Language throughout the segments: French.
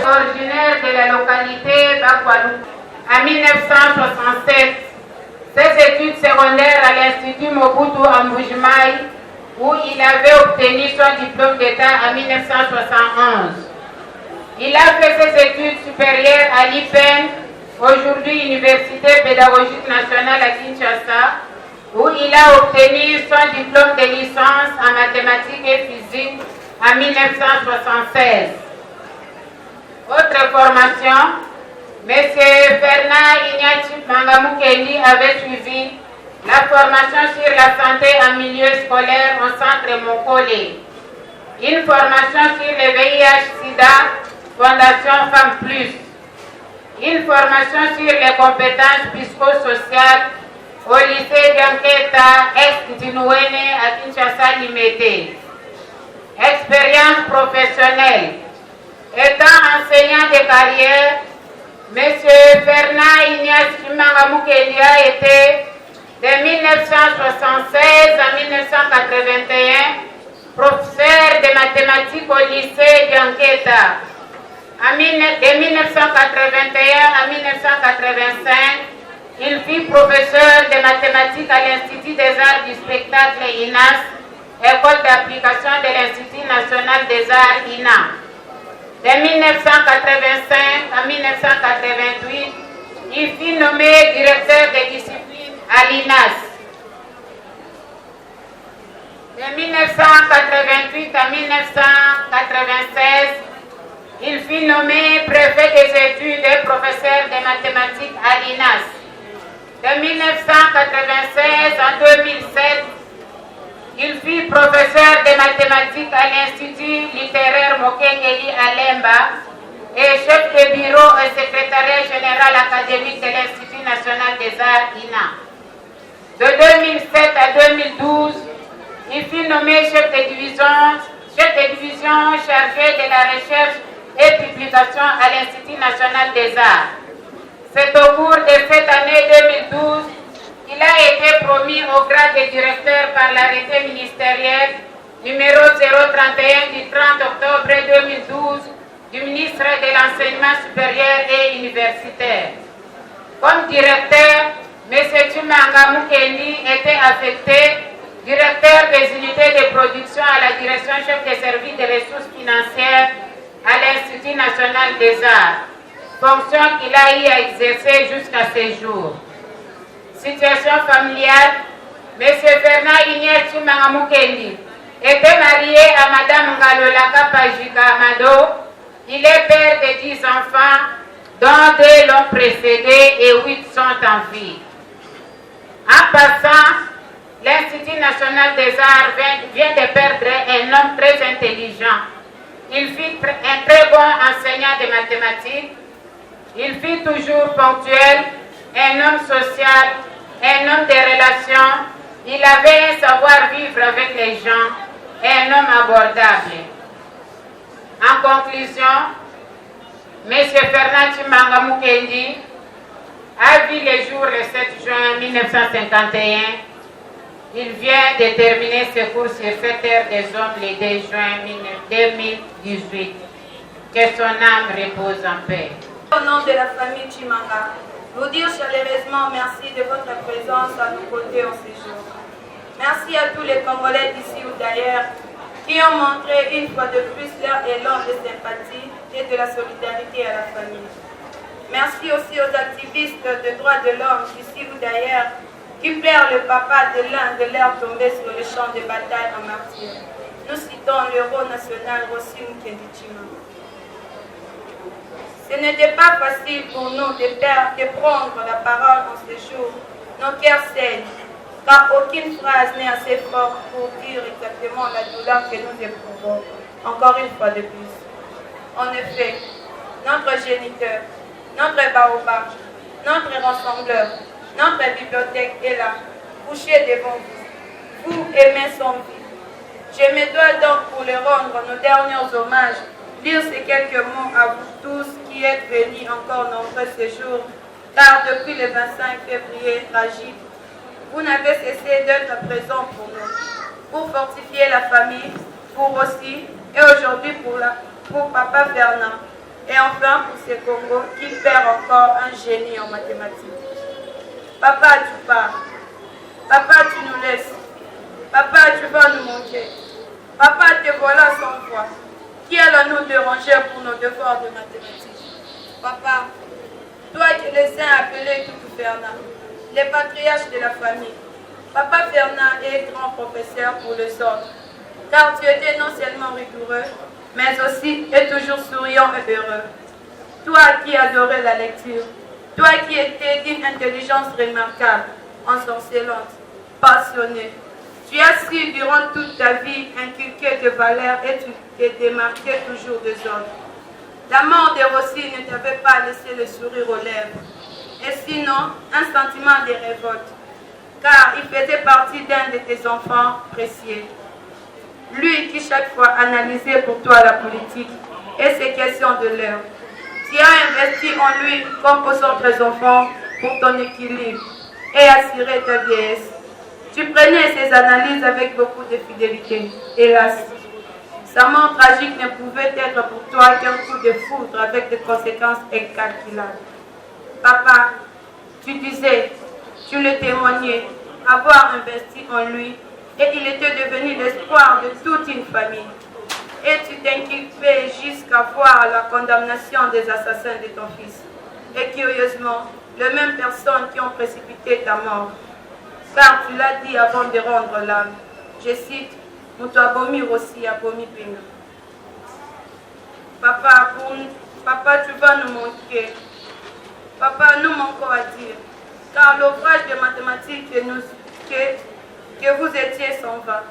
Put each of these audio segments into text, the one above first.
Originaire de la localité d'Akwalou. En 1967, ses études secondaires à l'Institut Mobutu à Mbujimaï, où il avait obtenu son diplôme d'État en 1971. Il a fait ses études supérieures à l'IPEN, aujourd'hui Université pédagogique nationale à Kinshasa, où il a obtenu son diplôme de licence en mathématiques et physique en 1976. Autre formation, M. Fernand Ignati Mangamukeli avait suivi la formation sur la santé en milieu scolaire au centre Mokole, une formation sur le VIH-Sida, Fondation Femmes Plus, une formation sur les compétences psychosociales au lycée d'Anketa ex-Tinouene à Kinshasa Limité. Expérience professionnelle. Étant enseignant de carrière, M. Fernand Ignati Mangamukeli a été de 1976 à 1981 professeur de mathématiques au lycée d'Anketa. De 1981 à 1985, il fut professeur de mathématiques à l'Institut des arts du spectacle INAS, école d'application de l'Institut national des arts INA. De 1985 à 1988, il fut nommé directeur des disciplines à l'INAS. De 1988 à 1996, il fut nommé préfet des études et professeur de mathématiques à l'INAS. De 1996 à 2007, il fut professeur de mathématiques à l'Institut littéraire Mokengeli à Lemba et chef de bureau et secrétariat général académique de l'Institut national des arts INA. De 2007 à 2012, il fut nommé chef de division chargé de la recherche et publication à l'Institut national des arts. C'est au cours de cette année 2012 qu'il a été promu au grade de directeur par l'arrêté ministériel numéro 031 du 30 octobre 2012 du ministre de l'Enseignement supérieur et universitaire. Comme directeur, M. Chimanga Mukendi était affecté directeur des unités de production à la direction chef des services des ressources financières à l'Institut national des arts, fonction qu'il a eu à exercer jusqu'à ce jour. Situation familiale, M. Fernand Ignati Mangamukendi était marié à Mme Ngalolaka Pajika Amado. Il est père de 10 enfants, dont 2 l'ont précédé et 8 sont en vie. En passant, l'Institut national des arts vient de perdre un homme très intelligent. Il fut un très bon enseignant de mathématiques. Il fut toujours ponctuel, un homme social, un homme de relations. Il avait un savoir-vivre avec les gens, un homme abordable. En conclusion, Monsieur Fernand Tshimanga Mukendi a vu le jour le 7 juin 1951. Il vient de terminer ses cours sur cette terre des hommes le 2 juin 2018. Que son âme repose en paix. Au nom de la famille Tshimanga, vous dire chaleureusement merci de votre présence à nos côtés en ce jour. Merci à tous les Congolais d'ici ou d'ailleurs qui ont montré une fois de plus leur élan de sympathie et de la solidarité à la famille. Merci aussi aux activistes des droits de l'homme d'ici ou d'ailleurs qui pleurent le papa de l'un de leurs tombés sur le champ de bataille en martyr. Nous citons l'héros national Rossi Mukendi Tshimanga. Ce n'était pas facile pour nous de prendre la parole en ce jour. Nos cœurs saignent, car aucune phrase n'est assez forte pour dire exactement la douleur que nous éprouvons, encore une fois de plus. En effet, notre géniteur, notre baobab, notre rassembleur, notre bibliothèque est là, couché devant vous. Vous aimez son vie. Je me dois donc pour le rendre nos derniers hommages, dire ces quelques mots à vous tous qui êtes venus encore nombreux ce jour, car depuis le 25 février tragique, vous n'avez cessé d'être présents pour nous, pour fortifier la famille, pour aussi, et aujourd'hui pour Papa Fernand, et enfin pour ce Congo qui perd encore un génie en mathématiques. Papa, tu pars. Papa, tu nous laisses. Papa, tu vas nous manquer. Papa, te voilà sans foi. Qui allons-nous déranger pour nos devoirs de mathématiques? Papa, toi qui les as appelés tout Fernand, les patriarches de la famille. Papa Fernand est grand professeur pour les autres, car tu étais non seulement rigoureux, mais aussi et toujours souriant et heureux. Toi qui adorais la lecture, toi qui étais d'une intelligence remarquable, ensorcelante, passionnée, tu as su durant toute ta vie inculquer des valeurs et tu t'es démarqué toujours des autres. La mort de Rossi ne t'avait pas laissé le sourire aux lèvres, et sinon un sentiment de révolte, car il faisait partie d'un de tes enfants précieux. Lui qui chaque fois analysait pour toi la politique et ses questions de l'heure. Tu as investi en lui comme aux autres enfants pour ton équilibre et assurer ta vieillesse. Tu prenais ses analyses avec beaucoup de fidélité. Hélas, sa mort tragique ne pouvait être pour toi qu'un coup de foudre avec des conséquences incalculables. Papa, tu disais, tu le témoignais, avoir investi en lui, et il était devenu l'espoir de toute une famille. Et tu t'inquiétais jusqu'à voir la condamnation des assassins de ton fils. Et curieusement, les mêmes personnes qui ont précipité ta mort. Car tu l'as dit avant de rendre l'âme. Je cite, Mutuabomi Rossi Abomi Pena. Papa, tu vas nous manquer. Papa, nous manquons à dire. Car l'ouvrage de mathématiques que vous étiez s'en va.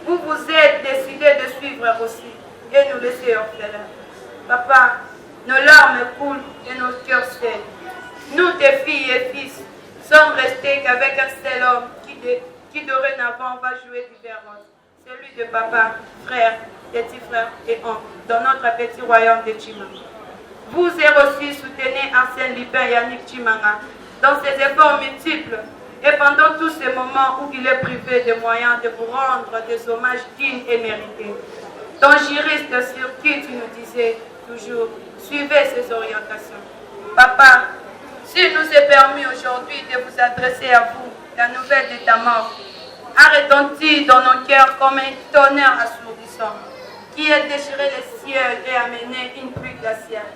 Vous vous êtes décidé de suivre Rossi et nous laisser orphelins. Papa, nos larmes coulent et nos cœurs saignent. Nous, tes filles et fils, sommes restés qu'avec un seul homme qui dorénavant va jouer divers rôles. Celui de papa, frère, petit frère et oncle, dans notre petit royaume de Tshimanga. Vous et Rossi soutenez Arsène Lupin et Yannick Tshimanga dans ses efforts multiples et pendant tous ces moments où il est privé de moyens de vous rendre des hommages dignes et mérités. Ton juriste sur qui tu nous disais toujours, suivez ses orientations. Papa, s'il nous est permis aujourd'hui de vous adresser à vous la nouvelle de ta mort, arrêtons-y dans nos cœurs comme un tonnerre assourdissant, qui a déchiré les cieux et amené une pluie glaciale,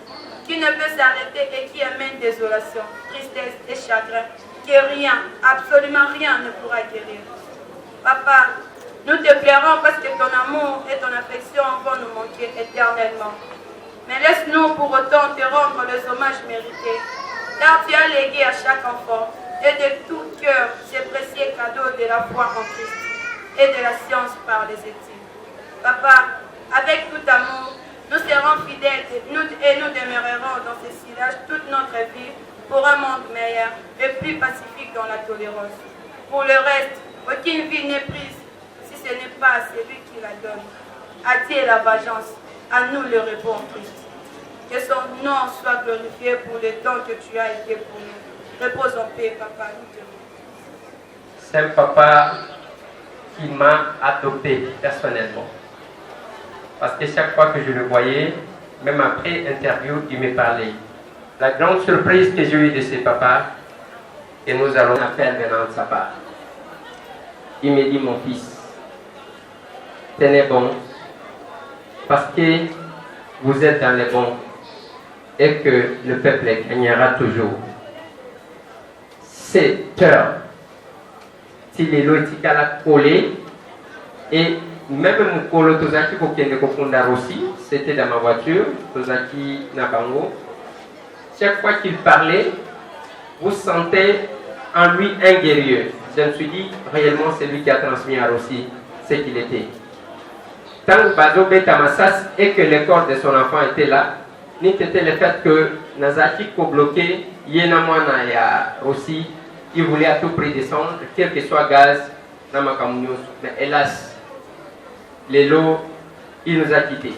qui ne peut s'arrêter et qui amène désolation, tristesse et chagrin, que rien, absolument rien ne pourra guérir. Papa, nous te plairons parce que ton amour et ton affection vont nous manquer éternellement. Mais laisse-nous pour autant te rendre les hommages mérités, car tu as légué à chaque enfant et de tout cœur ces précieux cadeaux de la foi en Christ et de la science par les études. Papa, avec tout amour, nous serons fidèles et nous demeurerons dans ce sillage toute notre vie pour un monde meilleur et plus pacifique dans la tolérance. Pour le reste, aucune vie n'est prise si ce n'est pas celui qui la donne. À Dieu la vengeance, à nous le repos en Christ. Que son nom soit glorifié pour le temps que tu as été pour nous. Repose en paix, papa. C'est un papa qui m'a adopté personnellement. Parce que chaque fois que je le voyais, même après interview, il me parlait. La grande surprise que j'ai eue de ce papa, et nous allons faire venant de sa part. Il me dit, mon fils, tenez bon, parce que vous êtes dans les bons et que le peuple gagnera toujours. Cette heure, si les lois étaient collés, et même mon colo Tozaki aussi, c'était dans ma voiture, Tozaki Nabango. Chaque fois qu'il parlait, vous sentez en lui un guerrier. Je me suis dit, réellement, c'est lui qui a transmis à Rossi ce qu'il était. Tant que Bado Betamassas et que le corps de son enfant était là, n'était le fait que Nazaki ko bloqué, Yenamwana et Rossi, il voulait à tout prix descendre, quel que soit gaz, Namakamunios. Mais hélas, les lots, il nous a quittés.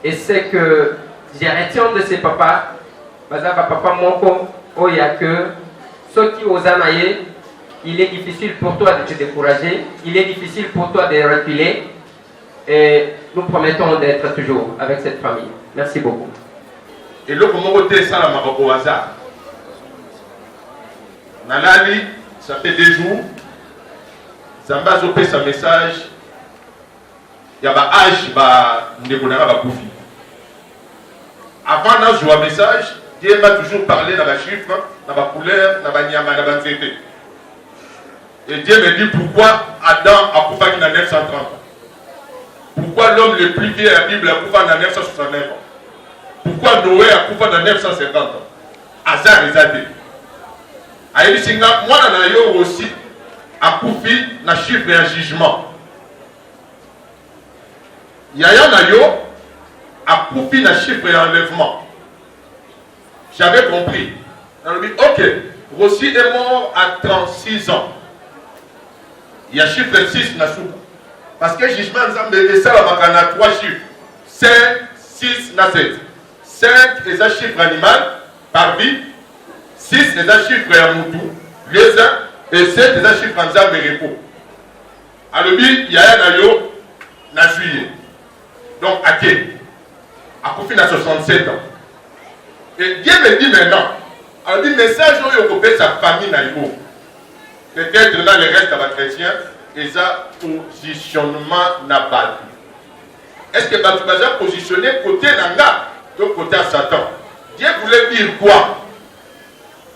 Et c'est que j'ai retenu de ses papas, papa Moko, Oyake, ceux qui osent anayer, il est difficile pour toi de te décourager, il est difficile pour toi de reculer, et nous promettons d'être toujours avec cette famille. Merci beaucoup. Et là, comment on ça la au hasard? Nalali, ça fait 2 jours, Zamba Zopé sa message, il y a un âge, il y a un koufi. Avant de jouer un message, Dieu m'a toujours parlé dans les chiffres, dans la couleur, dans la nyama, dans la nzete. Et Dieu me dit pourquoi Adam a coupé dans 930 ans. Pourquoi l'homme le plus vieux à la Bible a coupé dans 969 ans. Pourquoi Noé a coupé dans 950 ans. Hasard et Zadé. Aïe Singa, moi dans aussi, a coupé dans chiffre et un jugement. Yaya Nayo a coupé dans chiffre et enlèvement. J'avais compris. On lui dit, ok, Rossi est mort à 36 ans. Il y a chiffre 6 dans soupe. Parce que jugement, et ça, on a 3 chiffres. 5, 6, 7. 5 est un chiffre animal par vie. 6 est un chiffre en moutou. Les 1 et 7 est un chiffre en zam et repos. Alors, il y a un ayo, na juillet. Donc, à qui? À Koufi, à 67 ans. Et Dieu me dit maintenant, alors, le message où il y a sa famille, peut-être dans le reste de la chrétien, et ça, positionnement n'a pas. Est-ce que tu vas positionner côté Nanga, donc côté à Satan? Dieu voulait dire quoi?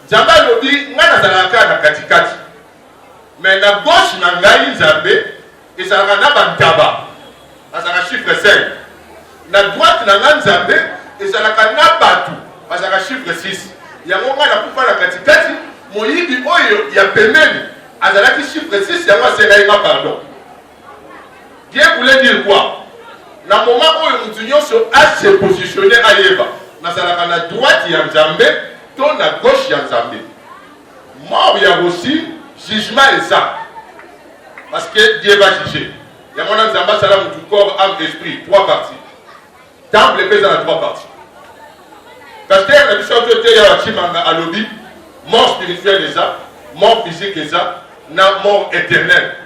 Zamba lobi, nga nazalaka na katikati. Mais na gauche Nanga Nzambe, et ça va na bantaba. Ça va chiffre 5. Na droite Nanga Nzambe, et ça va na batu. Ça va chiffre 6. Il y a un moment où la katikati, Moïdi Oyo, il y a pemeli. Azalaki chiffre 6, il y a un sénaïma pardon. Dieu voulait dire quoi? Dans le moment où nous unions sur H se positionner à Yéba, dans la droite, il y a Nzambe, ton à gauche, il y a Nzambe. Mort, il y a aussi jugement et ça. Parce que Dieu va juger. Il y a mon Nzamba, salam, tout corps, âme, esprit, 3 parties. Temple et dans 3 parties. Parce que la mission de Dieu, il y a la chimanga à lobby, mort spirituelle et ça, mort physique et ça, mort éternelle.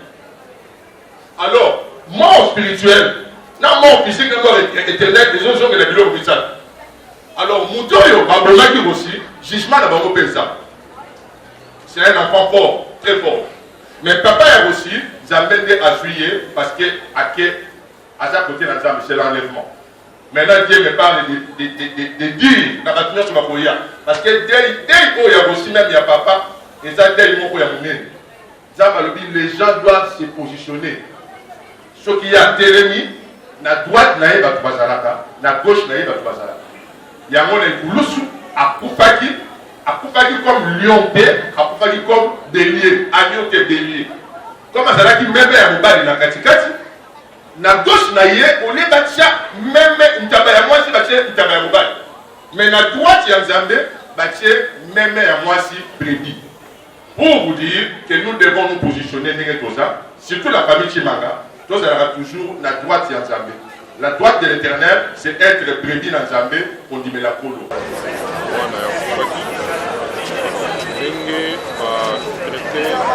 Alors, mort spirituelle, mort physique, mort éternelle, les autres gens, les bilans de ça. Alors, Moutoyo, Babomaki aussi, jugement n'a pas ça. C'est un enfant fort, très fort. Mais papa a aussi, Zambé à juillet, parce que, à chaque côté, c'est l'enlèvement. Maintenant, Dieu me parle de dire, dans la tenue sur ma koya. Parce que dès qu'il y a aussi, même il y a papa, et ça, dès qu'il y a les gens doivent se positionner. Ce qui a télémi, na droite, na yeba tubazalaka, na gauche, na yeba tubazalaka. Il y a un Kouloussou, à Koufaki comme lion, à Koufaki comme bélier, agneau que bélier. Comme à Zalaki, même à Moubali, na Katikati, na gauche, na yé, on est bâtia, même Ntabaya moi si bâtia Ntabaya Moubali. Mais na droite, il y a Nzambe, bâtia, même à moi si brebis. Pour vous dire que nous devons nous positionner, surtout la famille Chimanga, nous allons toujours la droite et Nzambe. La droite de l'Éternel, c'est être brebis dans Zambé, on dit mais la colo.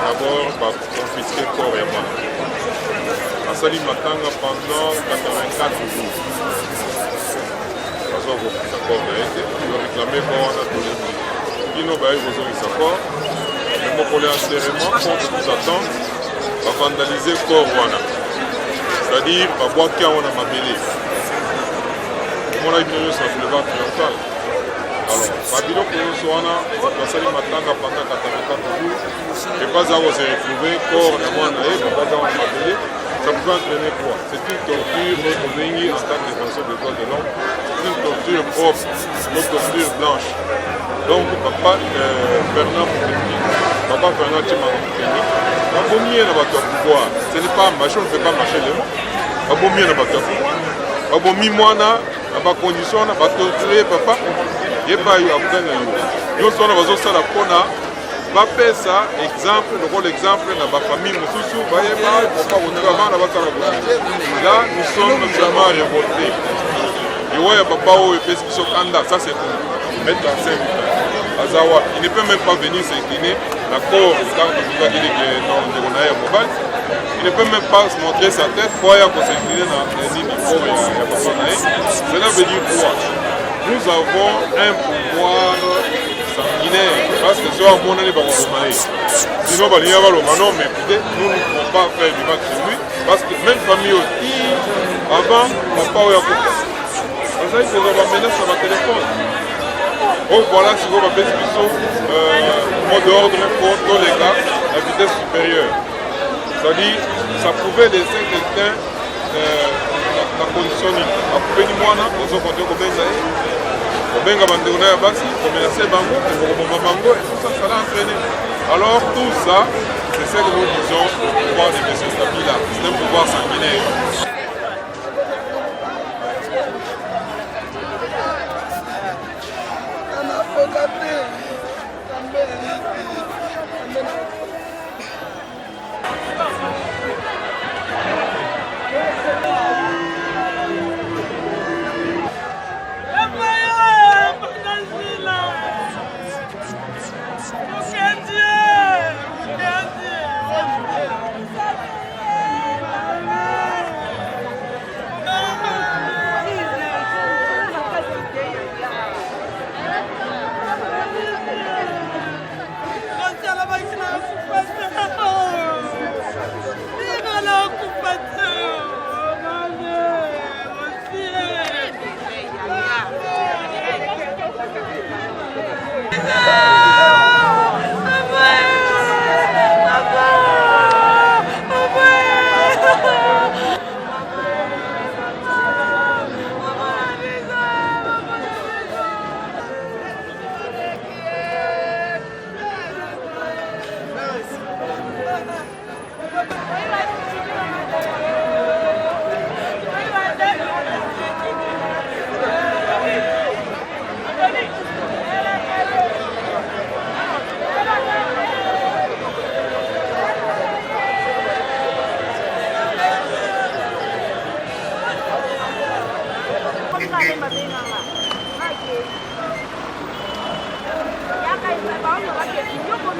D'abord, confisquer le corps et moi. Asali Matanga pendant 84 jours. D'accord, il va réclamer corps à Tolini. Kino Baï Rosa corps. Le mot pour l'enterrement, contre toute attente, va vandaliser le corps. C'est-à-dire, va boire qu'il y a un mabélé. Comment on a ignoré sur le boulevard triomphal. Alors, Babylon Koyosoana, Basali Matanga pendant 84 jours, et pas avoir se retrouver, corps de moi, pas avoir mabélé. Ça pouvait entraîner quoi? C'est une torture, notre Bengi en tant que défenseur des droits de l'homme. C'est une torture propre, une torture blanche. Donc, papa Bernard Moukeni, papa Bernard Moukeni, Babomie n'a pas de pouvoir. Ce n'est pas marcher, on ne peut pas marcher les mots. Babomie n'a pas de pouvoir. Babomie Moana, n'a pas de condition, n'a pas torturé papa. Il n'y a pas eu à Bougana. Nous sommes dans la Pona. Bape ça, exemple, le rôle exemple dans ma famille, là, nous sommes vraiment révoltés. Et ouais, papa, ça c'est pour mettre en scène. Il ne peut même pas venir s'incliner. L'accord, il ne peut même pas se montrer sa tête pour s'incliner dans les lignes du corps. Cela veut dire quoi? Nous avons un pouvoir sanguinaire, parce que soit mon année va vous sinon bah, non, mais écoutez, nous ne pouvons pas faire du match sur lui, parce que même famille aussi, avant, papa ou Yakuta. Parce que il faut avoir menace sur ma téléphone. Donc voilà, si vous avez mot d'ordre pour tous les cas à vitesse supérieure. C'est-à-dire, ça pouvait laisser quelqu'un la condition à couper du moine, ils ont compté combien d'années. Benga Bandéona Yabasi, pour menacer Bango, pour Bango, et tout ça, ça l'a entraîné. Alors tout ça, c'est ce que nous disons, le pouvoir de M. Kabila, c'est un pouvoir sanguinaire.